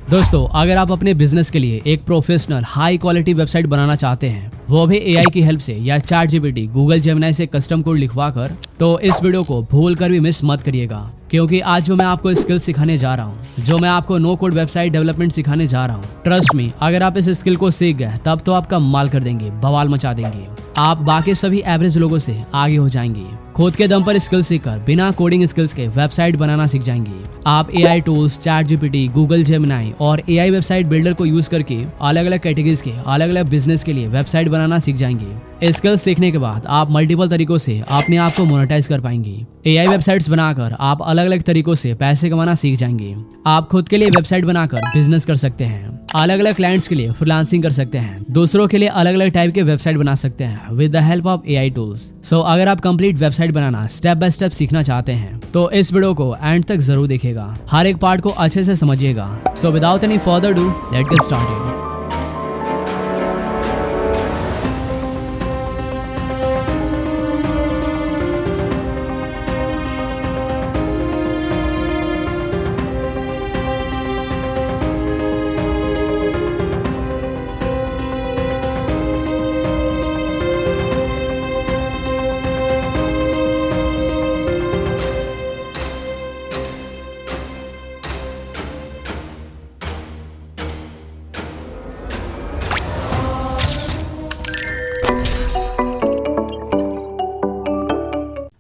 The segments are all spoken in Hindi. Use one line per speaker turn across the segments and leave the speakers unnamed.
दोस्तों, अगर आप अपने बिजनेस के लिए एक प्रोफेशनल हाई क्वालिटी वेबसाइट बनाना चाहते हैं, वो भी एआई की हेल्प से या ChatGPT, गूगल जेमिनी से कस्टम कोड लिखवा कर, तो इस वीडियो को भूल कर भी मिस मत करिएगा, क्योंकि आज जो मैं आपको स्किल सिखाने जा रहा हूँ, जो मैं आपको नो कोड वेबसाइट डेवलपमेंट सिखाने जा रहा हूँ, ट्रस्ट मी, अगर आप इस स्किल को सीख गए तब तो आप कमाल कर देंगे, बवाल मचा देंगे। आप बाकी सभी एवरेज लोगों से आगे हो जाएंगे। खुद के दम पर स्किल सीखकर बिना कोडिंग स्किल्स के वेबसाइट बनाना सीख जाएंगे। आप AI tools, ChatGPT, Google Gemini और एआई वेबसाइट बिल्डर को यूज करके अलग अलग कैटेगरीज के अलग अलग बिजनेस के लिए वेबसाइट बनाना सीख जाएंगे। स्किल्स सीखने के बाद आप मल्टीपल तरीकों से अपने आप को मोनेटाइज कर पाएंगे। एआई वेबसाइट्स बनाकर आप अलग अलग तरीकों से पैसे कमाना सीख जाएंगे। आप खुद के लिए वेबसाइट बनाकर बिजनेस कर सकते हैं, अलग अलग क्लाइंट्स के लिए फ्रीलांसिंग कर सकते हैं, दूसरों के लिए अलग अलग टाइप के वेबसाइट बना सकते हैं with the help of AI tools. So अगर आप कंप्लीट वेबसाइट बनाना स्टेप बाय स्टेप सीखना चाहते हैं तो इस वीडियो को एंड तक जरूर देखिएगा, हर एक पार्ट को अच्छे से समझिएगा। So without any further do, let's get started.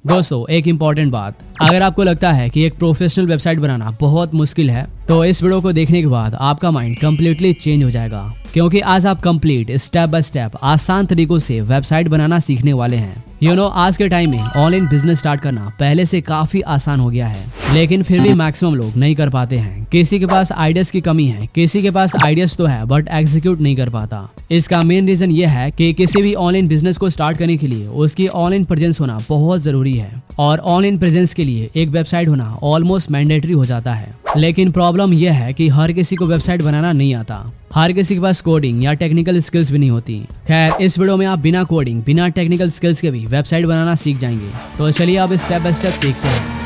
दोस्तों, एक इम्पॉर्टेंट बात, अगर आपको लगता है कि एक प्रोफेशनल वेबसाइट बनाना बहुत मुश्किल है, तो इस वीडियो को देखने के बाद आपका माइंड कम्प्लीटली चेंज हो जाएगा, क्योंकि आज आप कंप्लीट स्टेप बाय स्टेप आसान तरीकों से वेबसाइट बनाना सीखने वाले हैं। आज के टाइम में ऑनलाइन बिजनेस स्टार्ट करना पहले से काफी आसान हो गया है, लेकिन फिर भी मैक्सिमम लोग नहीं कर पाते हैं। किसी के पास आइडियाज की कमी है, किसी के पास आइडियाज तो है बट एग्जीक्यूट नहीं कर पाता। इसका मेन रीजन ये है कि किसी भी ऑनलाइन बिजनेस को स्टार्ट करने के लिए उसकी ऑनलाइन प्रेजेंस होना बहुत जरूरी है, और ऑनलाइन प्रेजेंस के लिए एक वेबसाइट होना ऑलमोस्ट मैंडेटरी हो जाता है। लेकिन प्रॉब्लम यह है कि हर किसी को वेबसाइट बनाना नहीं आता, हर किसी के पास कोडिंग या टेक्निकल स्किल्स भी नहीं होती। खैर, इस वीडियो में आप बिना कोडिंग, बिना टेक्निकल स्किल्स के भी वेबसाइट बनाना सीख जाएंगे। तो चलिए अब स्टेप बाय स्टेप सीखते हैं।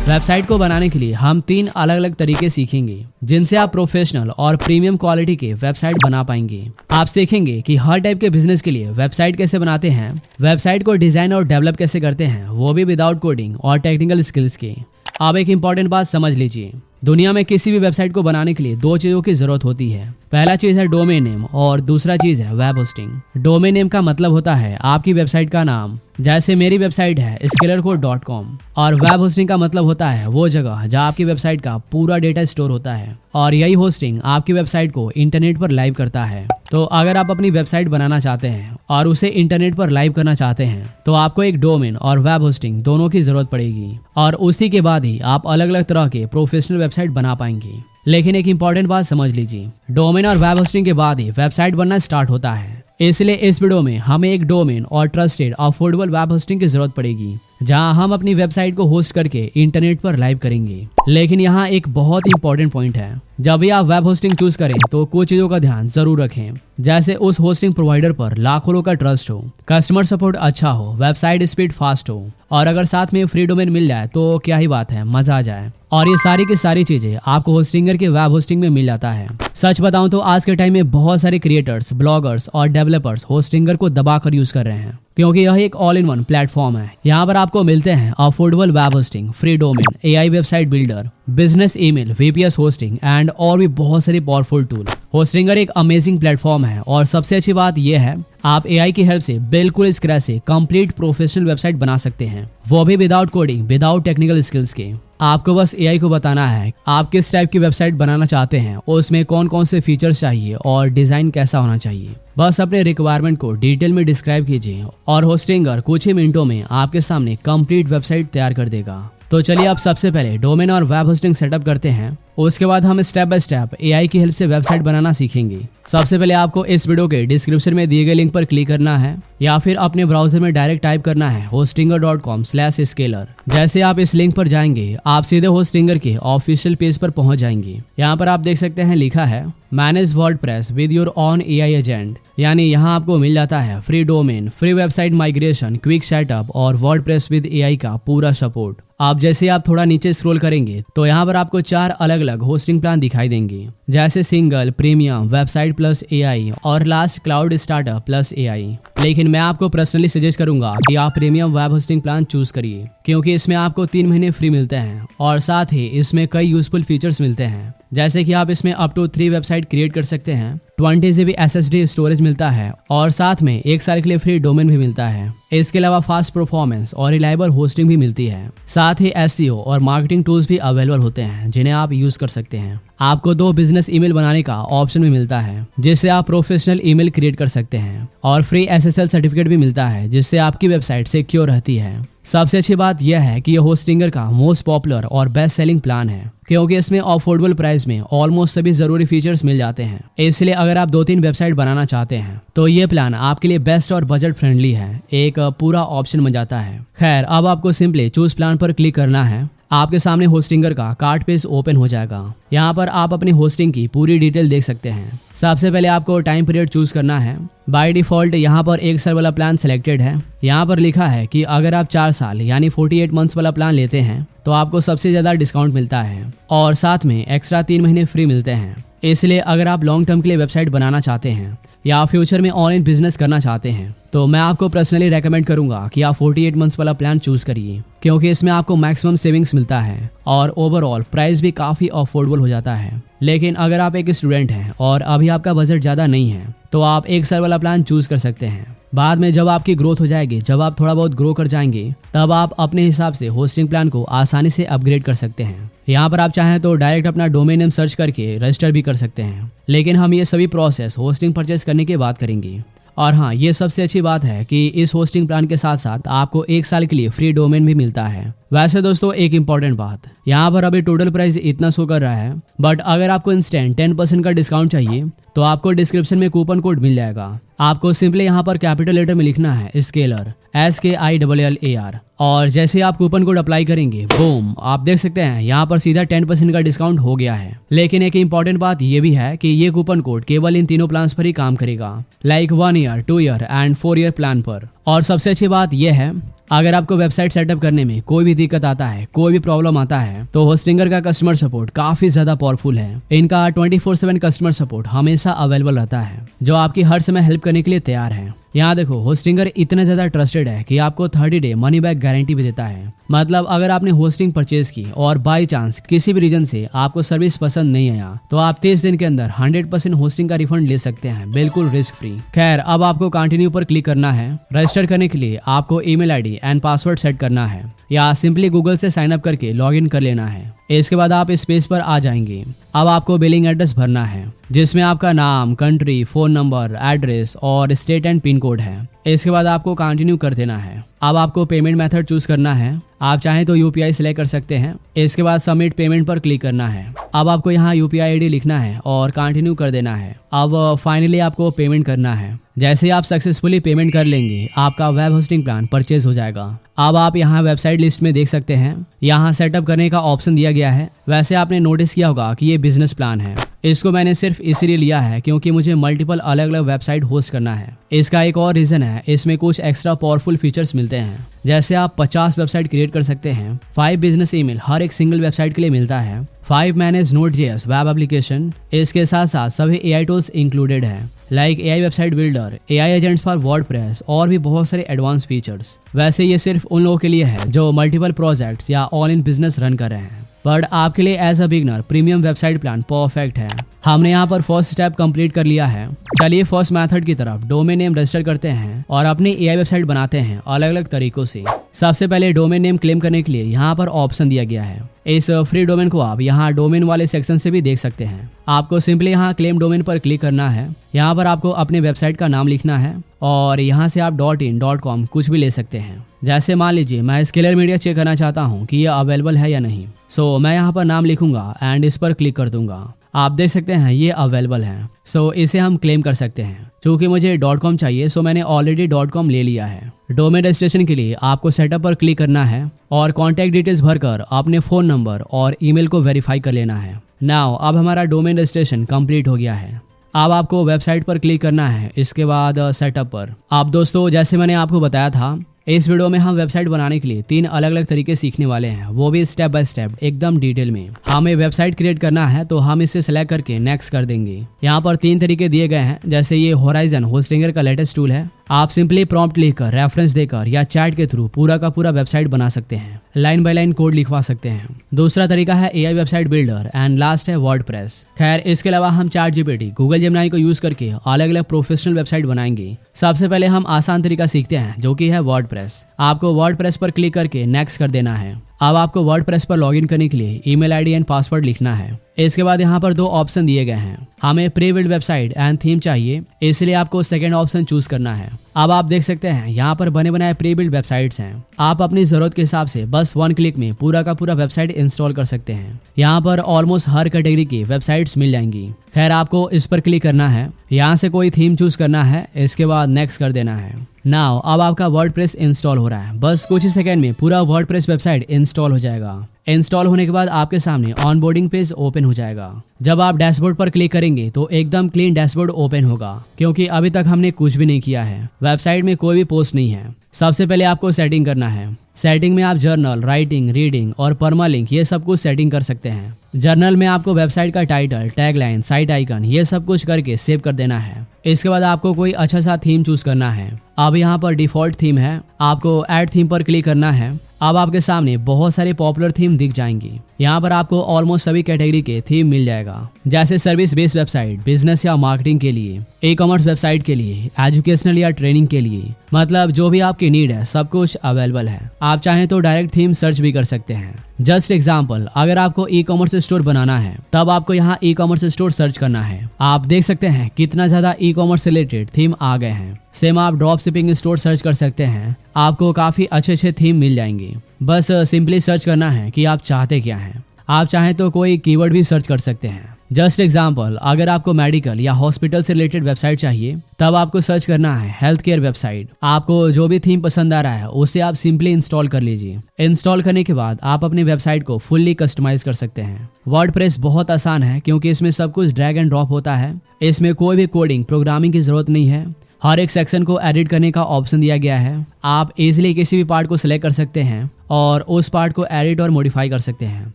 वेबसाइट को बनाने के लिए हम 3 अलग अलग तरीके सीखेंगे, जिनसे आप प्रोफेशनल और प्रीमियम क्वालिटी के वेबसाइट बना पाएंगे। आप सीखेंगे कि हर टाइप के बिजनेस के लिए वेबसाइट कैसे बनाते हैं, वेबसाइट को डिजाइन और डेवलप कैसे करते हैं, वो भी विदाउट कोडिंग और टेक्निकल स्किल्स के। अब एक इम्पॉर्टेंट बात समझ लीजिए, दुनिया में किसी भी वेबसाइट को बनाने के लिए 2 चीजों की जरूरत होती है। पहला चीज है डोमेन नेम और दूसरा चीज है वेब होस्टिंग। डोमेन नेम का मतलब होता है आपकी वेबसाइट का नाम, जैसे मेरी वेबसाइट है scalarcode.com, और वेब होस्टिंग का मतलब होता है वो जगह जहाँ आपकी वेबसाइट का पूरा डेटा स्टोर होता है, और यही होस्टिंग आपकी वेबसाइट को इंटरनेट पर लाइव करता है। तो अगर आप अपनी वेबसाइट बनाना चाहते हैं और उसे इंटरनेट पर लाइव करना चाहते हैं, तो आपको एक डोमेन और वेब होस्टिंग दोनों की जरूरत पड़ेगी, और उसी के बाद ही आप अलग अलग तरह के प्रोफेशनल वेबसाइट बना पाएंगे। लेकिन एक इंपॉर्टेंट बात समझ लीजिए, डोमेन और वेब होस्टिंग के बाद ही वेबसाइट बनना स्टार्ट होता है। इसलिए इस वीडियो में हमें एक डोमेन और ट्रस्टेड अफोर्डेबल वेब होस्टिंग की जरूरत पड़ेगी, जहां हम अपनी वेबसाइट को होस्ट करके इंटरनेट पर लाइव करेंगे। लेकिन यहाँ एक बहुत ही इंपॉर्टेंट पॉइंट है, जब भी आप वेब होस्टिंग चूज करें तो कुछ चीजों का ध्यान जरूर रखें, जैसे उस होस्टिंग प्रोवाइडर पर लाखों लोगों का ट्रस्ट हो, कस्टमर सपोर्ट अच्छा हो, वेबसाइट स्पीड फास्ट हो, और अगर साथ में फ्री डोमेन मिल जाए तो क्या ही बात है, मजा आ जाए। और ये सारी की सारी चीजें आपको होस्टिंगर के वेब होस्टिंग में मिल जाता है। सच बताऊं तो आज के टाइम में बहुत सारे क्रिएटर्स, ब्लॉगर्स और डेवलपर्स होस्टिंगर को दबाकर यूज कर रहे हैं, क्योंकि यह एक ऑल इन वन प्लेटफॉर्म है। यहाँ पर आपको मिलते हैं affordable web hosting, free domain, AI website builder, business email, VPS hosting and और भी बहुत सारी पावरफुल टूल। होस्टिंगर एक अमेजिंग प्लेटफॉर्म है, और सबसे अच्छी बात यह है आप एआई की हेल्प से बिल्कुल स्क्रैच से कंप्लीट प्रोफेशनल वेबसाइट बना सकते हैं, वो भी without coding, without technical skills के। आपको बस एआई को बताना है आप किस टाइप की वेबसाइट बनाना चाहते हैं, उसमें कौन कौन से फीचर्स चाहिए और डिजाइन कैसा होना चाहिए। बस अपने रिक्वायरमेंट को डिटेल में डिस्क्राइब कीजिए, और होस्टिंगर कुछ ही मिनटों में आपके सामने कंप्लीट वेबसाइट तैयार कर देगा। तो चलिए अब सबसे पहले डोमेन और वेब होस्टिंग सेटअप करते हैं, उसके बाद हम स्टेप बाय स्टेप एआई की हेल्प से वेबसाइट बनाना सीखेंगे। सबसे पहले आपको इस वीडियो के डिस्क्रिप्शन में दिए गए लिंक पर क्लिक करना है, या फिर अपने ब्राउजर में डायरेक्ट टाइप करना है hostinger.com/scalar। जैसे आप इस लिंक पर जाएंगे, आप सीधे होस्टिंगर के ऑफिशियल पेज पर पहुंच जाएंगे। यहाँ पर आप देख सकते हैं लिखा है manage WordPress with your on AI agent, यानी यहाँ आपको मिल जाता है free domain, free website migration, quick setup और वर्डप्रेस विद एआई का पूरा सपोर्ट। आप जैसे आप थोड़ा नीचे स्क्रॉल करेंगे तो यहाँ पर आपको 4 अलग अलग होस्टिंग प्लान दिखाई देंगे, जैसे single, premium, website plus AI और last cloud startup plus AI। लेकिन मैं आपको पर्सनली सजेस्ट करूंगा कि आप premium web hosting plan choose करिए, क्योंकि इसमें आपको 3 महीने फ्री मिलते हैं और साथ ही इसमें कई यूजफुल फीचर्स मिलते हैं, जैसे कि आप इसमें अप टू 3 वेबसाइट क्रिएट कर सकते हैं, 20 GB SSD स्टोरेज मिलता है और साथ में 1 साल के लिए फ्री डोमेन भी मिलता है। इसके अलावा फास्ट परफॉर्मेंस और रिलायबल होस्टिंग भी मिलती है। साथ ही SEO और मार्केटिंग टूल्स भी अवेलेबल होते हैं जिन्हें आप यूज कर सकते हैं। आपको 2 बिजनेस ईमेल बनाने का ऑप्शन भी मिलता है, जिससे आप प्रोफेशनल ईमेल क्रिएट कर सकते हैं और फ्री SSL सर्टिफिकेट भी मिलता है, जिससे आपकी वेबसाइट सिक्योर रहती है। सबसे अच्छी बात यह है कि यह होस्टिंगर का मोस्ट पॉपुलर और बेस्ट सेलिंग प्लान है, क्योंकि इसमें अफोर्डेबल प्राइस में ऑलमोस्ट सभी जरूरी फीचर्स मिल जाते हैं। इसलिए अगर आप 2-3 वेबसाइट बनाना चाहते हैं तो ये प्लान आपके लिए बेस्ट और बजट फ्रेंडली है, एक पूरा ऑप्शन बन जाता है। खैर, अब आपको सिंपली चूज प्लान पर क्लिक करना है। आपके सामने होस्टिंगर का कार्ट पेज ओपन हो जाएगा। यहाँ पर आप अपनी होस्टिंग की पूरी डिटेल देख सकते हैं। सबसे पहले आपको टाइम पीरियड चूज करना है। बाय डिफॉल्ट यहाँ पर 1 साल वाला प्लान सिलेक्टेड है। यहाँ पर लिखा है कि अगर आप 4 साल यानी 48 मंथ्स वाला प्लान लेते हैं तो आपको सबसे ज्यादा डिस्काउंट मिलता है और साथ में एक्स्ट्रा 3 महीने फ्री मिलते हैं। इसलिए अगर आप लॉन्ग टर्म के लिए वेबसाइट बनाना चाहते हैं या फ्यूचर में ऑनलाइन बिजनेस करना चाहते हैं तो मैं आपको पर्सनली रेकमेंड करूंगा कि आप 48 मंथ्स वाला प्लान चूज करिए, क्योंकि इसमें आपको मैक्सिमम सेविंग्स मिलता है और ओवरऑल प्राइस भी काफी अफोर्डेबल हो जाता है। लेकिन अगर आप एक स्टूडेंट हैं और अभी आपका बजट ज्यादा नहीं है तो आप 1 साल वाला प्लान चूज कर सकते हैं। बाद में जब आपकी ग्रोथ हो जाएगी, जब आप थोड़ा बहुत ग्रो कर जाएंगे, तब आप अपने हिसाब से होस्टिंग प्लान को आसानी से अपग्रेड कर सकते हैं। यहाँ पर आप चाहें तो डायरेक्ट अपना डोमेन नेम सर्च करके रजिस्टर भी कर सकते हैं, लेकिन हम ये सभी प्रोसेस होस्टिंग परचेस करने के बाद करेंगे। और हाँ, ये सबसे अच्छी बात है कि इस होस्टिंग प्लान के साथ साथ आपको 1 साल के लिए फ्री डोमेन भी मिलता है। वैसे दोस्तों, एक इंपॉर्टेंट बात, यहाँ पर अभी टोटल प्राइस इतना शो कर रहा है, बट अगर आपको इंस्टेंट 10% का डिस्काउंट चाहिए तो आपको डिस्क्रिप्शन में कूपन कोड मिल जाएगा। आपको सिंपली यहाँ पर कैपिटल लेटर में लिखना है स्केलर, SKILLAR, और जैसे आप कूपन कोड अप्लाई करेंगे, बूम, आप देख सकते हैं यहाँ पर सीधा 10% का डिस्काउंट हो गया है। लेकिन एक इंपॉर्टेंट बात ये भी है कि ये कूपन कोड केवल इन तीनों प्लान पर ही काम करेगा, like 1 year, 2 year and 4 year plan पर। और सबसे अच्छी बात यह है, अगर आपको वेबसाइट सेटअप करने में कोई भी दिक्कत आता है, कोई भी प्रॉब्लम आता है, तो होस्टिंगर का कस्टमर सपोर्ट काफी ज्यादा पावरफुल है। इनका 24/7 कस्टमर सपोर्ट हमेशा अवेलेबल रहता है, जो आपकी हर समय हेल्प करने के लिए तैयार है। यहाँ देखो, होस्टिंगर इतना ज्यादा ट्रस्टेड है कि आपको 30 डे मनी बैक गारंटी भी देता है। मतलब अगर आपने होस्टिंग परचेज की और बाई चांस किसी भी रीजन से आपको सर्विस पसंद नहीं आया तो आप 30 दिन के अंदर 100% होस्टिंग का रिफंड ले सकते हैं, बिल्कुल रिस्क फ्री। खैर, अब आपको कंटिन्यू पर क्लिक करना है। रजिस्टर करने के लिए आपको email ID and password set करना है या सिंपली गूगल से साइन अप करके लॉग इन कर लेना है। इसके बाद आप इस पेज पर आ जाएंगे। अब आपको बिलिंग एड्रेस भरना है, जिसमें आपका नाम, कंट्री, फोन नंबर, एड्रेस और स्टेट एंड पिन कोड है। इसके बाद आपको कंटिन्यू कर देना है। अब आपको पेमेंट मेथड चूज करना है। आप चाहें तो UPI सिलेक्ट कर सकते हैं। इसके बाद सबमिट पेमेंट पर क्लिक करना है। अब आपको यहाँ UPI ID लिखना है और कंटिन्यू कर देना है। अब फाइनली आपको पेमेंट करना है। जैसे ही आप सक्सेसफुली पेमेंट कर लेंगे, आपका वेब होस्टिंग प्लान परचेज हो जाएगा। अब आप यहाँ वेबसाइट लिस्ट में देख सकते हैं, यहाँ सेटअप करने का ऑप्शन दिया गया है। वैसे आपने नोटिस किया होगा कि ये बिजनेस प्लान है। इसको मैंने सिर्फ इसीलिए लिया है क्योंकि मुझे मल्टीपल अलग अलग वेबसाइट होस्ट करना है। इसका एक और रीजन है, इसमें कुछ एक्स्ट्रा पावरफुल फीचर्स मिलते हैं, जैसे आप 50 वेबसाइट क्रिएट कर सकते हैं, 5 बिजनेस ईमेल हर एक सिंगल वेबसाइट के लिए मिलता है, 5 मैनेज Node.js वेब एप्लीकेशन। इसके साथ साथ सभी AI टूल्स इंक्लूडेड है, like AI website builder, AI agents for WordPress और भी बहुत सारे एडवांस फीचर्स। वैसे ये सिर्फ उन लोगों के लिए है जो मल्टीपल प्रोजेक्ट्स या ऑनलाइन बिजनेस रन कर रहे हैं, बट आपके लिए as a beginner premium website plan perfect है। हमने यहाँ पर फर्स्ट स्टेप कंप्लीट कर लिया है। चलिए फर्स्ट मेथड की तरफ डोमेन नेम रजिस्टर करते हैं और अपनी AI वेबसाइट बनाते हैं अलग अलग तरीकों से। सबसे पहले डोमेन नेम क्लेम करने के लिए यहाँ पर ऑप्शन दिया गया है। इस फ्री डोमेन को आप यहाँ डोमेन वाले सेक्शन से भी देख सकते हैं। आपको सिंपली यहाँ क्लेम डोमेन पर क्लिक करना है। यहाँ पर आपको अपने वेबसाइट का नाम लिखना है और यहाँ से आप .in .com कुछ भी ले सकते हैं। जैसे मान लीजिए मैं स्केलर मीडिया चेक करना चाहता हूँ कि ये अवेलेबल है या नहीं, सो मैं यहाँ पर नाम लिखूंगा एंड इस पर क्लिक कर दूंगा। आप देख सकते हैं ये अवेलेबल है, सो इसे हम क्लेम कर सकते हैं। चूंकि मुझे .com चाहिए, सो मैंने ऑलरेडी .com ले लिया है। डोमेन रजिस्ट्रेशन के लिए आपको सेटअप पर क्लिक करना है और कॉन्टैक्ट डिटेल्स भरकर अपने फोन नंबर और ईमेल को वेरीफाई कर लेना है। नाउ अब हमारा डोमेन रजिस्ट्रेशन कंप्लीट हो गया है। अब आपको वेबसाइट पर क्लिक करना है, इसके बाद सेटअप पर। अब दोस्तों, जैसे मैंने आपको बताया था, इस वीडियो में हम वेबसाइट बनाने के लिए 3 अलग अलग तरीके सीखने वाले हैं, वो भी स्टेप बाय स्टेप एकदम डिटेल में। हमें वेबसाइट क्रिएट करना है तो हम इसे सेलेक्ट करके नेक्स्ट कर देंगे। यहाँ पर 3 तरीके दिए गए हैं, जैसे ये होराइजन होस्टिंगर का लेटेस्ट टूल है। आप सिंपली प्रॉम्प्ट लिखकर, रेफरेंस देकर या चैट के थ्रू पूरा का पूरा वेबसाइट बना सकते हैं, लाइन बाय लाइन कोड लिखवा सकते हैं। दूसरा तरीका है AI website builder and last है वर्डप्रेस। खैर, इसके अलावा हम ChatGPT, गूगल जेमिनी को यूज करके अलग अलग प्रोफेशनल वेबसाइट बनाएंगे। सबसे पहले हम आसान तरीका सीखते हैं, जो कि है वर्डप्रेस। आपको वर्डप्रेस पर क्लिक करके नेक्स्ट कर देना है। अब आपको वर्डप्रेस पर लॉगिन करने के लिए ईमेल आईडी एंड पासवर्ड लिखना है। इसके बाद यहाँ पर 2 ऑप्शन दिए गए हैं। हमें pre build website and theme चाहिए, इसलिए आपको सेकंड ऑप्शन चूज करना है। अब आप देख सकते हैं यहाँ पर बने बनाए प्री बिल्ड वेबसाइट्स हैं। आप अपनी जरूरत के हिसाब से बस 1 क्लिक में पूरा का पूरा वेबसाइट इंस्टॉल कर सकते हैं। यहाँ पर ऑलमोस्ट हर कैटेगरी की वेबसाइट्स मिल जाएंगी। खैर, आपको इस पर क्लिक करना है, यहाँ से कोई थीम चूज करना है, इसके बाद नेक्स्ट कर देना है। नाउ अब आपका वर्डप्रेस इंस्टॉल हो रहा है। बस कुछ ही सेकंड में पूरा वर्डप्रेस वेबसाइट इंस्टॉल हो जाएगा। इंस्टॉल होने के बाद आपके सामने ऑनबोर्डिंग पेज ओपन हो जाएगा। जब आप डैशबोर्ड पर क्लिक करेंगे तो एकदम क्लीन डैशबोर्ड ओपन होगा, क्योंकि अभी तक हमने कुछ भी नहीं किया है। वेबसाइट में कोई भी पोस्ट नहीं है। सबसे पहले आपको सेटिंग करना है। सेटिंग में आप जर्नल, राइटिंग, रीडिंग और परमालिंक ये सब कुछ सेटिंग कर सकते हैं। जर्नल में आपको वेबसाइट का टाइटल, टैगलाइन, साइट आइकन ये सब कुछ करके सेव कर देना है। इसके बाद आपको कोई अच्छा सा थीम चूज करना है। अब यहाँ पर डिफॉल्ट थीम है, आपको ऐड थीम पर क्लिक करना है। अब आपके सामने बहुत सारे पॉपुलर थीम दिख जाएंगी। यहाँ पर आपको ऑलमोस्ट सभी कैटेगरी के थीम मिल जाएगा, जैसे सर्विस बेस्ड वेबसाइट, बिजनेस या मार्केटिंग के लिए, ई कॉमर्स वेबसाइट के लिए, एजुकेशनल या ट्रेनिंग के लिए, मतलब जो भी आपकी नीड है सब कुछ अवेलेबल है। आप चाहें तो डायरेक्ट थीम सर्च भी कर सकते हैं। जस्ट एग्जाम्पल, अगर आपको ई कॉमर्स स्टोर बनाना है तब आपको यहाँ ई कॉमर्स स्टोर सर्च करना है। आप देख सकते हैं कितना ज्यादा ई कॉमर्स रिलेटेड थीम आ गए हैं। सेम आप ड्रॉप शिपिंग स्टोर सर्च कर सकते हैं, आपको काफी अच्छे थीम मिल जाएंगे। बस सिंपली सर्च करना है कि आप चाहते क्या हैं। आप चाहें तो कोई कीवर्ड भी सर्च कर सकते हैं। जस्ट एग्जाम्पल, अगर आपको मेडिकल या हॉस्पिटल से रिलेटेड वेबसाइट चाहिए तब आपको सर्च करना है हेल्थ केयर वेबसाइट। आपको जो भी थीम पसंद आ रहा है उसे आप सिंपली इंस्टॉल कर लीजिए। इंस्टॉल करने के बाद आप अपनी वेबसाइट को फुल्ली कस्टमाइज कर सकते हैं। वर्डप्रेस बहुत आसान है, क्योंकि इसमें सब कुछ ड्रैग एंड ड्रॉप होता है। इसमें कोई भी कोडिंग, प्रोग्रामिंग की जरूरत नहीं है। हर एक सेक्शन को एडिट करने का ऑप्शन दिया गया है। आप इजीली किसी भी पार्ट को सिलेक्ट कर सकते हैं और उस पार्ट को एडिट और मॉडिफाई कर सकते हैं।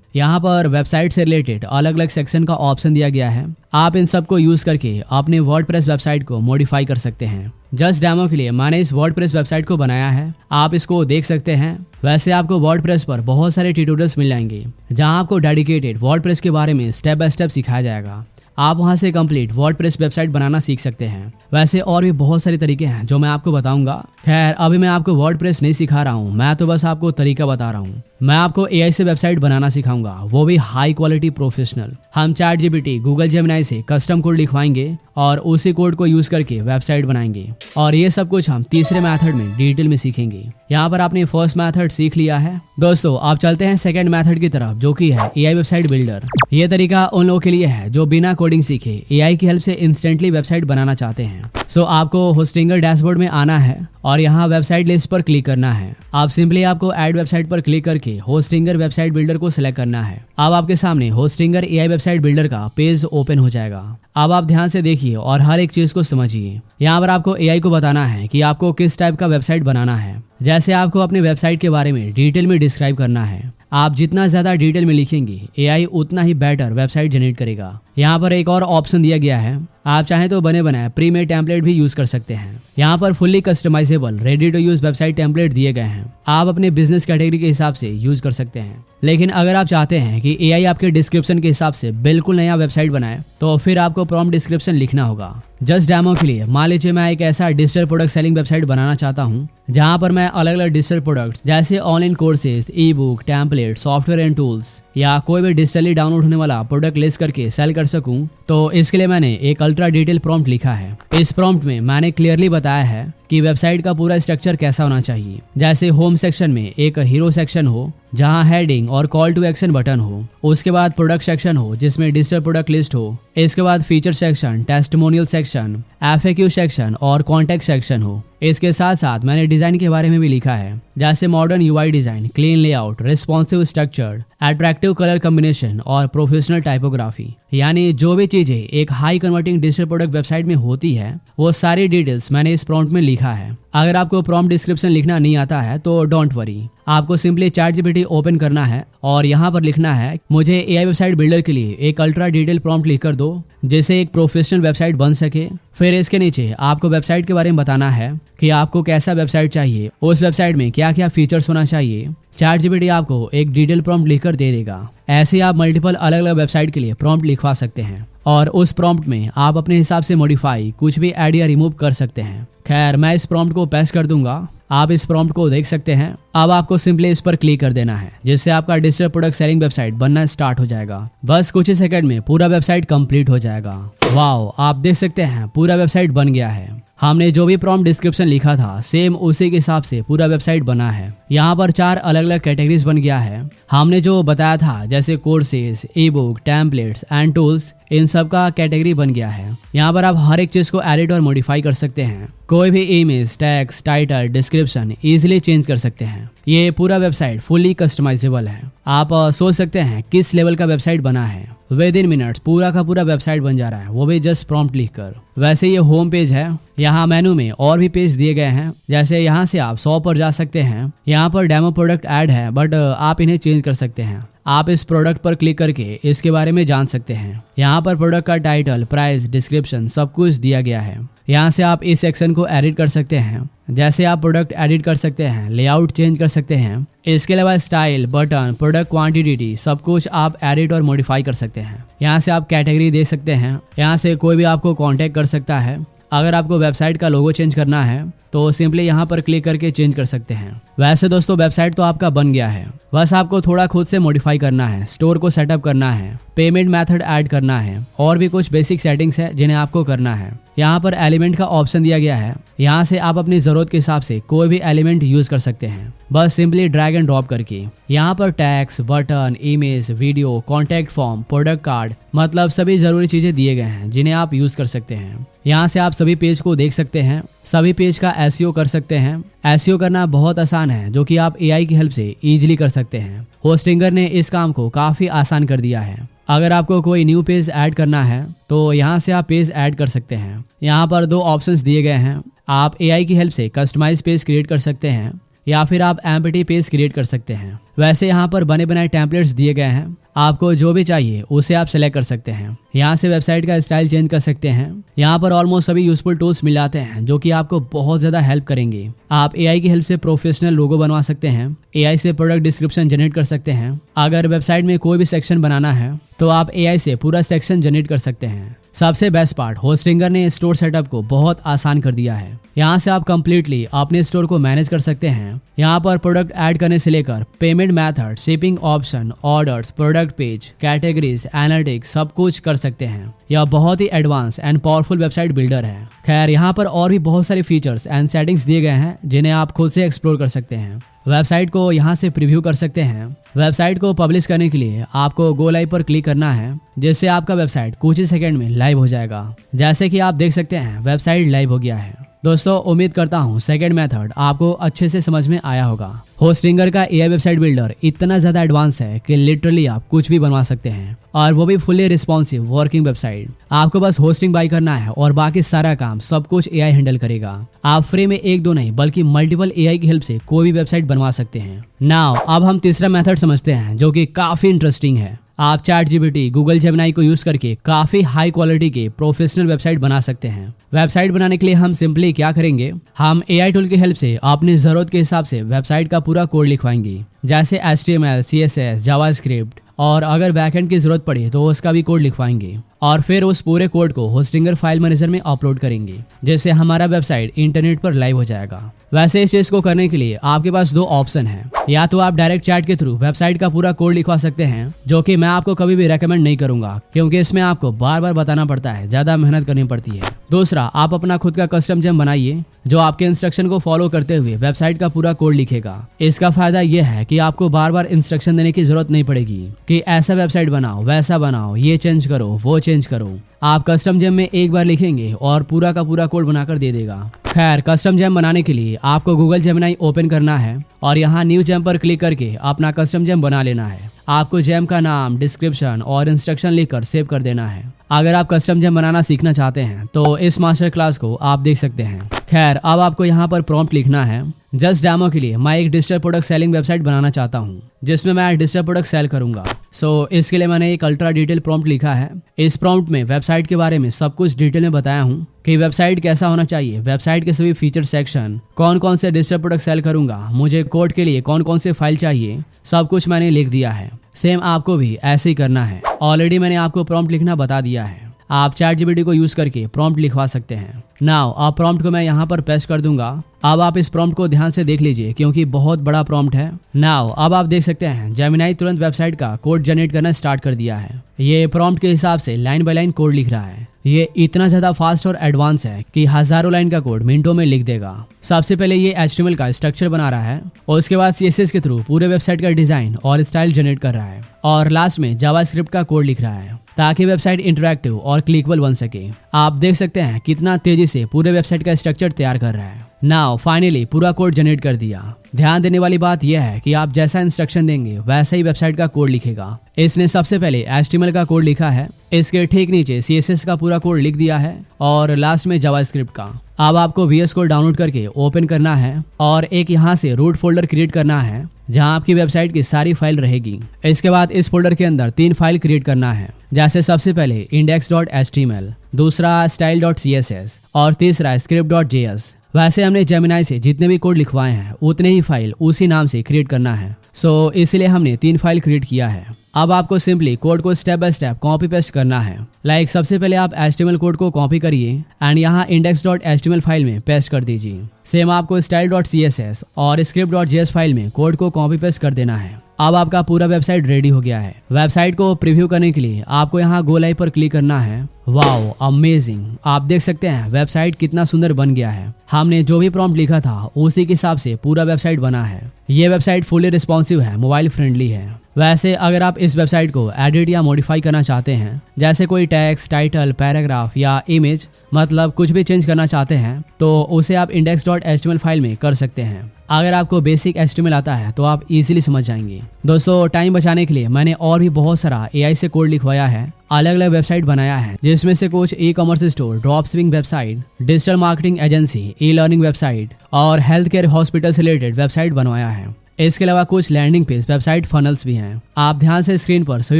यहाँ पर वेबसाइट से रिलेटेड अलग अलग सेक्शन का ऑप्शन दिया गया है। आप इन सब को यूज करके अपने वर्डप्रेस वेबसाइट को मॉडिफाई कर सकते हैं। जस्ट डेमो के लिए मैंने इस वर्डप्रेस वेबसाइट को बनाया है, आप इसको देख सकते हैं। वैसे आपको वर्डप्रेस पर बहुत सारे ट्यूटोरियल्स मिल जाएंगे, जहाँ आपको डेडिकेटेड वर्डप्रेस के बारे में स्टेप बाय स्टेप सिखाया जाएगा। आप वहां से कंप्लीट वर्डप्रेस वेबसाइट बनाना सीख सकते हैं। वैसे और भी बहुत सारे तरीके हैं जो मैं आपको बताऊंगा। खैर, अभी मैं आपको वर्डप्रेस नहीं सिखा रहा हूँ, मैं तो बस आपको तरीका बता रहा हूँ। मैं आपको एआई से वेबसाइट बनाना सिखाऊंगा, वो भी हाई क्वालिटी प्रोफेशनल। हम ChatGPT, गूगल जेमिनी से कस्टम कोड लिखवाएंगे और उसी कोड को यूज करके वेबसाइट बनाएंगे। और ये सब कुछ हम तीसरे मेथड में डिटेल में सीखेंगे। यहाँ पर आपने फर्स्ट मेथड सीख लिया है। दोस्तों, आप चलते हैं सेकंड मेथड की तरफ, जो कि है एआई वेबसाइट बिल्डर। ये तरीका उन लोगों के लिए है जो बिना कोडिंग सीखे एआई की हेल्प से इंस्टेंटली वेबसाइट बनाना चाहते हैं। सो आपको होस्टिंगर डैशबोर्ड में आना है और यहाँ वेबसाइट लिस्ट पर क्लिक करना है। आप सिंपली आपको ऐड वेबसाइट पर क्लिक करके होस्टिंगर वेबसाइट बिल्डर को सिलेक्ट करना है। अब आपके सामने होस्टिंगर एआई वेबसाइट बिल्डर का पेज ओपन हो जाएगा। अब आप ध्यान से देखिए और हर एक चीज को समझिए। यहाँ पर आपको एआई को बताना है कि आपको किस टाइप का वेबसाइट बनाना है। जैसे आपको अपने वेबसाइट के बारे में डिटेल में डिस्क्राइब करना है। आप जितना ज्यादा डिटेल में लिखेंगे एआई उतना ही बेटर वेबसाइट जनरेट करेगा। यहाँ पर एक और ऑप्शन दिया गया है, आप चाहें तो बने बनाए प्री मेड टेम्पलेट भी यूज कर सकते हैं। यहाँ पर fully customisable ready to use website template दिए गए हैं। आप अपने बिजनेस कैटेगरी के हिसाब से यूज कर सकते हैं। लेकिन अगर आप चाहते हैं कि एआई आपके डिस्क्रिप्शन के हिसाब से बिल्कुल नया वेबसाइट बनाए तो फिर आपको प्रॉम्प्ट डिस्क्रिप्शन लिखना होगा। जस्ट डेमो के लिए मान लीजिए मैं एक ऐसा डिजिटल प्रोडक्ट सेलिंग वेबसाइट बनाना चाहता हूँ, जहाँ पर मैं अलग अलग डिजिटल प्रोडक्ट्स जैसे online courses, e book, template, software and tools या कोई भी डिजिटली डाउनलोड होने वाला प्रोडक्ट लिस्ट करके सेल कर सकूं, तो इसके लिए मैंने एक अल्ट्रा डिटेल प्रॉम्प्ट लिखा है। इस प्रॉम्प्ट में मैंने क्लियरली बताया है कि वेबसाइट का पूरा स्ट्रक्चर कैसा होना चाहिए। जैसे होम सेक्शन में एक हीरो सेक्शन हो जहां हेडिंग और कॉल टू एक्शन बटन हो, उसके बाद प्रोडक्ट सेक्शन हो जिसमें डिजिटल प्रोडक्ट लिस्ट हो, इसके बाद feature section, testimonial section, FAQ section और कॉन्टेक्ट सेक्शन हो। इसके साथ साथ मैंने डिजाइन के बारे में भी लिखा है, जैसे modern UI design, clean layout, responsive structure, attractive colour combination और प्रोफेशनल टाइपोग्राफी। यानी जो भी चीजें एक high converting digital product website में होती है वो सारी डिटेल्स मैंने इस प्रॉम्प्ट में लिखा है। अगर आपको प्रॉम्प्ट डिस्क्रिप्शन लिखना नहीं आता है तो डोंट वरी, आपको सिंपली ChatGPT ओपन करना है और यहाँ पर लिखना है मुझे AI वेबसाइट बिल्डर के लिए एक अल्ट्रा डिटेल प्रॉम्प्ट लिख कर दो जिससे एक प्रोफेशनल वेबसाइट बन सके। फिर इसके नीचे आपको वेबसाइट के बारे में बताना है कि आपको कैसा वेबसाइट चाहिए, उस वेबसाइट में क्या क्या फीचर्स होना चाहिए। ChatGPT आपको एक डिटेल प्रॉम्प्ट लिखकर दे देगा। ऐसे आप मल्टीपल अलग अलग वेबसाइट के लिए प्रॉम्प्ट लिखवा सकते हैं और उस प्रॉम्प्ट में आप अपने हिसाब से मॉडिफाई कुछ भी ऐड या रिमूव कर सकते हैं। खैर, मैं इस प्रॉम्प्ट को पेस्ट कर दूंगा, आप इस प्रॉम्प्ट को देख सकते हैं। अब आपको सिंपली इस पर क्लिक कर देना है जिससे आपका डिजिटल प्रोडक्ट सेलिंग वेबसाइट बनना स्टार्ट हो जाएगा। बस कुछ ही सेकंड में पूरा वेबसाइट कंप्लीट हो जाएगा। वाओ, आप देख सकते हैं पूरा वेबसाइट बन गया है। हमने जो भी प्रॉम्प्ट डिस्क्रिप्शन लिखा था सेम उसी के हिसाब से पूरा वेबसाइट बना है। यहाँ पर 4 अलग अलग कैटेगरीज बन गया है। हमने जो बताया था जैसे courses, e book, templates and tools, इन सब का कैटेगरी बन गया है। यहाँ पर आप हर एक चीज को एडिट और मॉडिफाई कर सकते हैं। कोई भी image, text, title, description easily change कर सकते हैं। ये पूरा वेबसाइट फुली कस्टमाइजेबल है। आप सोच सकते हैं किस लेवल का वेबसाइट बना है। विद इन मिनट्स पूरा का पूरा वेबसाइट बन जा रहा है, वो भी जस्ट प्रॉम्प्ट लिखकर। वैसे ये होम पेज है। यहाँ मेनू में और भी पेज दिए गए हैं, जैसे यहाँ से आप 100 पर जा सकते हैं। यहाँ पर डेमो प्रोडक्ट ऐड है बट आप इन्हें चेंज कर सकते हैं। आप इस प्रोडक्ट पर क्लिक करके इसके बारे में जान सकते हैं। यहाँ पर प्रोडक्ट का टाइटल, प्राइस, डिस्क्रिप्शन सब कुछ दिया गया है। यहाँ से आप इस सेक्शन को एडिट कर सकते हैं, जैसे आप प्रोडक्ट एडिट कर सकते हैं, लेआउट चेंज कर सकते हैं। इसके अलावा स्टाइल, बटन, प्रोडक्ट क्वांटिटी सब कुछ आप एडिट और मॉडिफाई कर सकते हैं। यहाँ से आप कैटेगरी दे सकते हैं। यहाँ से कोई भी आपको कांटेक्ट कर सकता है। अगर आपको वेबसाइट का लोगो चेंज करना है तो सिंपली यहाँ पर क्लिक करके चेंज कर सकते हैं। वैसे दोस्तों वेबसाइट तो आपका बन गया है, बस आपको थोड़ा खुद से मॉडिफाई करना है, स्टोर को सेटअप करना है, पेमेंट मेथड ऐड करना है और भी कुछ बेसिक सेटिंग्स है जिन्हें आपको करना है। यहाँ पर एलिमेंट का ऑप्शन दिया गया है। यहाँ से आप अपनी जरूरत के हिसाब से कोई भी एलिमेंट यूज कर सकते हैं, बस सिंपली ड्रैग एंड ड्रॉप करके। यहाँ पर tax, button, image, video, contact form, product card, मतलब सभी जरूरी चीजें दिए गए हैं जिन्हें आप यूज कर सकते हैं। यहाँ से आप सभी पेज को देख सकते हैं, सभी पेज का एसईओ कर सकते हैं। एसईओ करना बहुत आसान है जो कि आप एआई की हेल्प से इजीली कर सकते हैं। होस्टिंगर ने इस काम को काफी आसान कर दिया है। अगर आपको कोई न्यू पेज ऐड करना है तो यहाँ से आप पेज ऐड कर सकते हैं। यहाँ पर 2 ऑप्शंस दिए गए हैं। आप एआई की हेल्प से कस्टमाइज पेज क्रिएट कर सकते हैं या फिर आप एम्प्टी पेज क्रिएट कर सकते हैं। वैसे यहाँ पर बने बनाए टेम्पलेट्स दिए गए हैं, आपको जो भी चाहिए उसे आप सेलेक्ट कर सकते हैं। यहाँ से वेबसाइट का स्टाइल चेंज कर सकते हैं। यहाँ पर ऑलमोस्ट सभी यूजफुल टूल्स मिल जाते हैं जो कि आपको बहुत ज्यादा हेल्प करेंगे। आप एआई की हेल्प से प्रोफेशनल लोगो बनवा सकते हैं, एआई से प्रोडक्ट डिस्क्रिप्शन जनरेट कर सकते हैं। अगर वेबसाइट में कोई भी सेक्शन बनाना है तो आप एआई से पूरा सेक्शन जनरेट कर सकते हैं। सबसे बेस्ट पार्ट, होस्टिंगर ने स्टोर सेटअप को बहुत आसान कर दिया है। यहाँ से आप कंप्लीटली अपने स्टोर को मैनेज कर सकते हैं। यहाँ पर प्रोडक्ट ऐड करने से लेकर payment method, shipping option, orders, product page, categories, analytics सब कुछ कर सकते हैं। यह बहुत ही advance and powerful website builder है। खैर, यहाँ पर और भी बहुत सारे फीचर्स एंड सेटिंग्स दिए गए हैं जिन्हें आप खुद से एक्सप्लोर कर सकते हैं। वेबसाइट को यहाँ से प्रीव्यू कर सकते हैं। वेबसाइट को पब्लिश करने के लिए आपको गो लाइव पर क्लिक करना है, जिससे आपका वेबसाइट कुछ ही सेकंड में लाइव हो जाएगा। जैसे कि आप देख सकते हैं वेबसाइट लाइव हो गया है। दोस्तों, उम्मीद करता हूँ सेकंड मेथड आपको अच्छे से समझ में आया होगा। होस्टिंगर का एआई वेबसाइट बिल्डर इतना ज्यादा एडवांस है कि लिटरली आप कुछ भी बनवा सकते हैं, और वो भी फुल्ली रिस्पॉन्सिव वर्किंग वेबसाइट। आपको बस होस्टिंग बाय करना है और बाकी सारा काम सब कुछ एआई हैंडल करेगा। आप फ्री में 1-2 नहीं बल्कि मल्टीपल एआई की हेल्प से कोई भी वेबसाइट बनवा सकते हैं। नाउ अब हम तीसरा मेथड समझते हैं जो कि काफी इंटरेस्टिंग है। आप ChatGPT, गूगल जेमिनी को यूज करके काफी हाई क्वालिटी के प्रोफेशनल वेबसाइट बना सकते हैं। वेबसाइट बनाने के लिए हम सिंपली क्या करेंगे, हम एआई टूल की हेल्प से अपनी जरूरत के हिसाब से वेबसाइट का पूरा कोड लिखवाएंगे, जैसे HTML, CSS, जावास्क्रिप्ट, और अगर बैकएंड की जरूरत पड़े तो उसका भी कोड लिखवाएंगे और फिर उस पूरे कोड को होस्टिंगर फाइल मैनेजर में अपलोड करेंगे, जिससे हमारा वेबसाइट इंटरनेट पर लाइव हो जाएगा। वैसे इस चीज को करने के लिए आपके पास 2 ऑप्शन है। या तो आप डायरेक्ट चैट के थ्रू वेबसाइट का पूरा कोड लिखवा सकते हैं, जो कि मैं आपको कभी भी रेकमेंड नहीं करूंगा क्योंकि इसमें आपको बार बार बताना पड़ता है, ज्यादा मेहनत करनी पड़ती है। दूसरा, आप अपना खुद का कस्टम जेम बनाइए जो आपके इंस्ट्रक्शन को फॉलो करते हुए वेबसाइट का पूरा कोड लिखेगा। इसका फायदा यह है कि आपको बार बार इंस्ट्रक्शन देने की जरूरत नहीं पड़ेगी कि ऐसा वेबसाइट बनाओ, वैसा बनाओ, ये चेंज करो, वो चेंज करो। आप कस्टम जेम में एक बार लिखेंगे और पूरा का पूरा कोड बनाकर दे देगा। खैर, कस्टम जेम बनाने के लिए आपको गूगल जेमिनी ओपन करना है और यहाँ न्यू जेम पर क्लिक करके अपना कस्टम जेम बना लेना है। आपको जेम का नाम, डिस्क्रिप्शन और इंस्ट्रक्शन लिखकर सेव कर देना है। अगर आप कस्टम जेम बनाना सीखना चाहते हैं तो इस मास्टर क्लास को आप देख सकते हैं। खैर, अब आपको यहाँ पर प्रॉम्प्ट लिखना है। जस्ट डेमो के लिए मैं एक डिजिटल प्रोडक्ट सेलिंग वेबसाइट बनाना चाहता हूँ जिसमें मैं डिजिटल प्रोडक्ट सेल करूंगा। सो इसके लिए मैंने एक अल्ट्रा डिटेल प्रॉम्प्ट लिखा है। इस प्रॉम्प्ट में वेबसाइट के बारे में सब कुछ डिटेल में बताया हूँ कि वेबसाइट कैसा होना चाहिए, वेबसाइट के सभी फीचर सेक्शन, कौन कौन से डिजिटल प्रोडक्ट सेल करूंगा, मुझे कोड के लिए कौन कौन से फाइल चाहिए, सब कुछ मैंने लिख दिया है। सेम आपको भी ऐसे ही करना है। ऑलरेडी मैंने आपको प्रॉम्प्ट लिखना बता दिया है। आप ChatGPT को यूज करके प्रॉम्प्ट लिखवा सकते हैं। नाउ अब प्रॉम्प्ट को मैं यहाँ पर पेस्ट कर दूंगा। अब आप इस प्रॉम्प्ट को ध्यान से देख लीजिए क्योंकि बहुत बड़ा प्रॉम्प्ट है। नाउ अब आप देख सकते हैं जेमिनाई तुरंत वेबसाइट का कोड जनरेट करना स्टार्ट कर दिया है। ये प्रॉम्प्ट के हिसाब से लाइन बाय लाइन कोड लिख रहा है। ये इतना ज्यादा फास्ट और एडवांस है कि हजारों लाइन का कोड मिनटों में लिख देगा। सबसे पहले ये HTML का स्ट्रक्चर बना रहा है और उसके बाद CSS के थ्रू पूरे वेबसाइट का डिजाइन और स्टाइल जनरेट कर रहा है और लास्ट में जावास्क्रिप्ट का कोड लिख रहा है ताकि वेबसाइट इंटरैक्टिव और क्लिकेबल बन सके। आप देख सकते हैं कितना तेजी से पूरे वेबसाइट का स्ट्रक्चर तैयार कर रहा है। नाउ फाइनली पूरा कोड जनरेट कर दिया। ध्यान देने वाली बात यह है कि आप जैसा इंस्ट्रक्शन देंगे वैसा ही वेबसाइट का कोड लिखेगा। इसने सबसे पहले HTML का कोड लिखा है, इसके ठीक नीचे CSS का पूरा कोड लिख दिया है और लास्ट में जावास्क्रिप्ट का। अब आपको VS कोड डाउनलोड करके ओपन करना है और एक यहाँ से रूट फोल्डर क्रिएट करना है जहाँ आपकी वेबसाइट की सारी फाइल रहेगी। इसके बाद इस फोल्डर के अंदर 3 फाइल क्रिएट करना है, जैसे सबसे पहले index.html, दूसरा style.css और तीसरा script.js। वैसे हमने जेमिनाई से जितने भी कोड लिखवाए हैं उतने ही फाइल उसी नाम से क्रिएट करना है। सो इसलिए हमने 3 फाइल क्रिएट किया है। अब आपको सिंपली कोड को step by step copy paste करना है। लाइक सबसे पहले आप HTML कोड को कॉपी करिए एंड यहाँ index.html फाइल में पेस्ट कर दीजिए। सेम आपको style.css और script.js फाइल में कोड को कॉपी पेस्ट कर देना है। अब आपका पूरा वेबसाइट रेडी हो गया है। वेबसाइट को प्रीव्यू करने के लिए आपको यहाँ गो लाइव पर क्लिक करना है। वाओ अमेजिंग, आप देख सकते हैं वेबसाइट कितना सुंदर बन गया है। हमने जो भी प्रॉम्प्ट लिखा था उसी के हिसाब से पूरा वेबसाइट बना है। ये वेबसाइट फुली रिस्पॉन्सिव है, मोबाइल फ्रेंडली है। वैसे अगर आप इस वेबसाइट को एडिट या मॉडिफाई करना चाहते हैं, जैसे कोई टेक्स्ट, टाइटल, पैराग्राफ या इमेज, मतलब कुछ भी चेंज करना चाहते हैं, तो उसे आप index.html फाइल में कर सकते हैं। अगर आपको बेसिक HTML आता है तो आप इजीली समझ जाएंगे। दोस्तों टाइम बचाने के लिए मैंने और भी बहुत सारा AI से कोड लिखवाया है, अलग अलग वेबसाइट बनाया है, जिसमें से कुछ e-commerce store, drop shipping website, digital marketing agency, e-learning website और हेल्थ केयर हॉस्पिटल से रिलेटेड वेबसाइट बनवाया है। इसके अलावा कुछ लैंडिंग पेज वेबसाइट फनल्स भी हैं। आप ध्यान से स्क्रीन पर सभी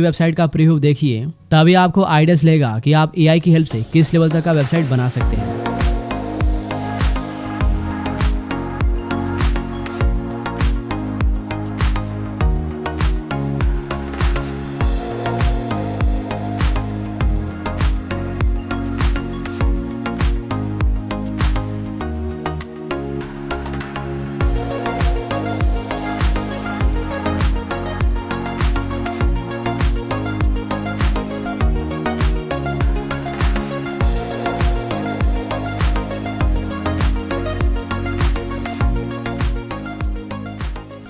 वेबसाइट का प्रीव्यू देखिए, तभी आपको आइडियाज लेगा कि आप AI की हेल्प से किस लेवल तक का वेबसाइट बना सकते हैं।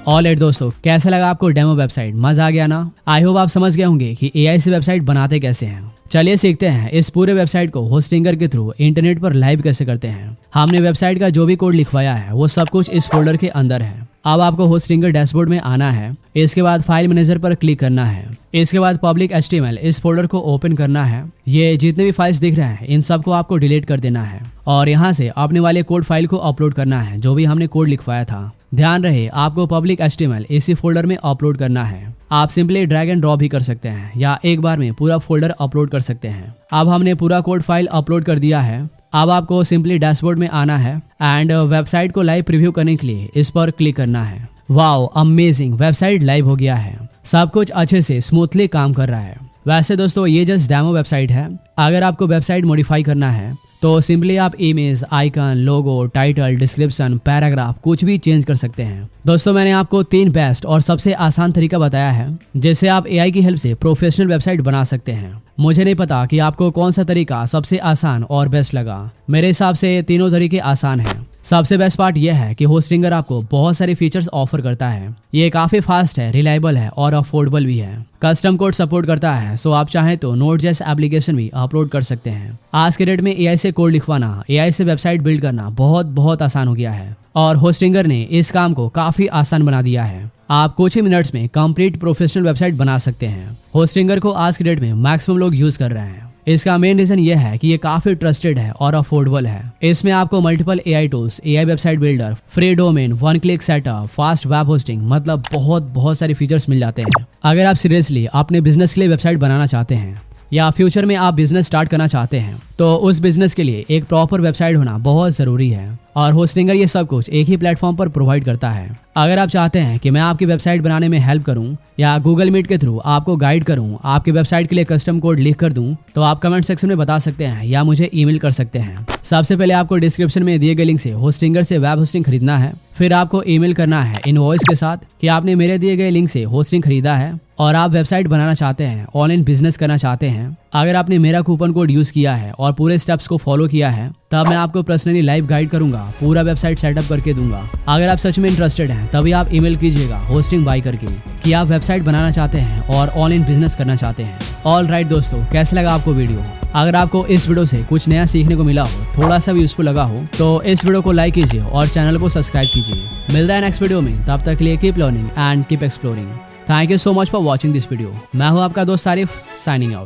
ऑलराइट दोस्तों, कैसा लगा आपको डेमो वेबसाइट? मजा आ गया ना? आई होप आप समझ गए होंगे कि AI से वेबसाइट बनाते कैसे हैं। चलिए सीखते हैं इस पूरे वेबसाइट को होस्टिंगर के थ्रू इंटरनेट पर लाइव कैसे करते हैं। हमने वेबसाइट का जो भी कोड लिखवाया है वो सब कुछ इस फोल्डर के अंदर है। अब आपको होस्टिंगर डैशबोर्ड में आना है। इसके बाद फाइल मैनेजर पर क्लिक करना है। इसके बाद पब्लिक HTML इस फोल्डर को ओपन करना है। ये जितने भी फाइल्स दिख रहे हैं इन सबको आपको डिलीट कर देना है और यहाँ से अपने वाले कोड फाइल को अपलोड करना है जो भी हमने कोड लिखवाया था। ध्यान रहे आपको पब्लिक HTML इसी फोल्डर में अपलोड करना है। आप सिंपली ड्रैग एंड ड्रॉप भी कर सकते हैं या एक बार में पूरा फोल्डर अपलोड कर सकते हैं। अब हमने पूरा कोड फाइल अपलोड कर दिया है। अब आपको सिंपली डैशबोर्ड में आना है एंड वेबसाइट को लाइव प्रीव्यू करने के लिए इस पर क्लिक करना है। वाओ अमेजिंग, वेबसाइट लाइव हो गया है। सब कुछ अच्छे से स्मूथली काम कर रहा है। वैसे दोस्तों ये जस्ट डेमो वेबसाइट है। अगर आपको वेबसाइट मॉडिफाई करना है तो सिंपली आप इमेज, आइकन, लोगो, टाइटल, डिस्क्रिप्शन, पैराग्राफ कुछ भी चेंज कर सकते हैं। दोस्तों मैंने आपको 3 बेस्ट और सबसे आसान तरीका बताया है जिससे आप AI की हेल्प से प्रोफेशनल वेबसाइट बना सकते हैं। मुझे नहीं पता कि आपको कौन सा तरीका सबसे आसान और बेस्ट लगा। मेरे हिसाब से तीनों तरीके आसान हैं। सबसे बेस्ट पार्ट यह है कि होस्टिंगर आपको बहुत सारे फीचर्स ऑफर करता है। ये काफी फास्ट है, रिलायबल है और अफोर्डेबल भी है। कस्टम कोड सपोर्ट करता है, सो आप चाहें तो नोट जैसे एप्लीकेशन भी अपलोड कर सकते हैं। आज के डेट में AI से कोड लिखवाना, AI से वेबसाइट बिल्ड करना बहुत आसान हो गया है और होस्टिंगर ने इस काम को काफी आसान बना दिया है। आप कुछ ही मिनट्स में कंप्लीट प्रोफेशनल वेबसाइट बना सकते हैं। होस्टिंगर को आज के डेट में मैक्सिमम लोग यूज कर रहे हैं। इसका मेन रीजन ये है कि ये काफी ट्रस्टेड है और अफोर्डेबल है। इसमें आपको multiple AI tools, AI website builder, free domain, 1 click setup, fast web hosting, मतलब बहुत सारे फीचर्स मिल जाते हैं। अगर आप सीरियसली अपने बिजनेस के लिए वेबसाइट बनाना चाहते हैं या फ्यूचर में आप बिजनेस स्टार्ट करना चाहते हैं तो उस बिजनेस के लिए एक प्रॉपर वेबसाइट होना बहुत जरूरी है और होस्टिंगर ये सब कुछ एक ही प्लेटफॉर्म पर प्रोवाइड करता है। अगर आप चाहते हैं कि मैं आपकी वेबसाइट बनाने में हेल्प करूं या गूगल मीट के थ्रू आपको गाइड करूं, आपकी वेबसाइट के लिए कस्टम कोड लिख कर दूं, तो आप कमेंट सेक्शन में बता सकते हैं या मुझे ईमेल कर सकते हैं। सबसे पहले आपको डिस्क्रिप्शन में दिए गए लिंक से होस्टिंगर से वेब होस्टिंग खरीदना है। फिर आपको ईमेल करना है इनवॉइस के साथ कि आपने मेरे दिए गए लिंक से होस्टिंग खरीदा है और आप वेबसाइट बनाना चाहते हैं, ऑनलाइन बिजनेस करना चाहते हैं। अगर आपने मेरा कूपन कोड यूज किया है और पूरे स्टेप्स को फॉलो किया है तब मैं आपको पर्सनली लाइव गाइड करूंगा, पूरा वेबसाइट सेटअप करके दूंगा। अगर आप सच में इंटरेस्टेड हैं तभी आप ईमेल कीजिएगा होस्टिंग बाय करके कि आप वेबसाइट बनाना चाहते हैं और ऑनलाइन बिजनेस करना चाहते हैं। ऑल राइट दोस्तों, कैसे लगा आपको वीडियो? अगर आपको इस वीडियो से कुछ नया सीखने को मिला हो, थोड़ा सा भी यूजफुल लगा हो तो इस वीडियो को लाइक कीजिए और चैनल को सब्सक्राइब कीजिए। मिलता है नेक्स्ट वीडियो में, तब तक के लिए keep learning and keep exploring. Thank you so much for watching this video. मैं हूं आपका दोस्त आरिफ, साइनिंग आउट।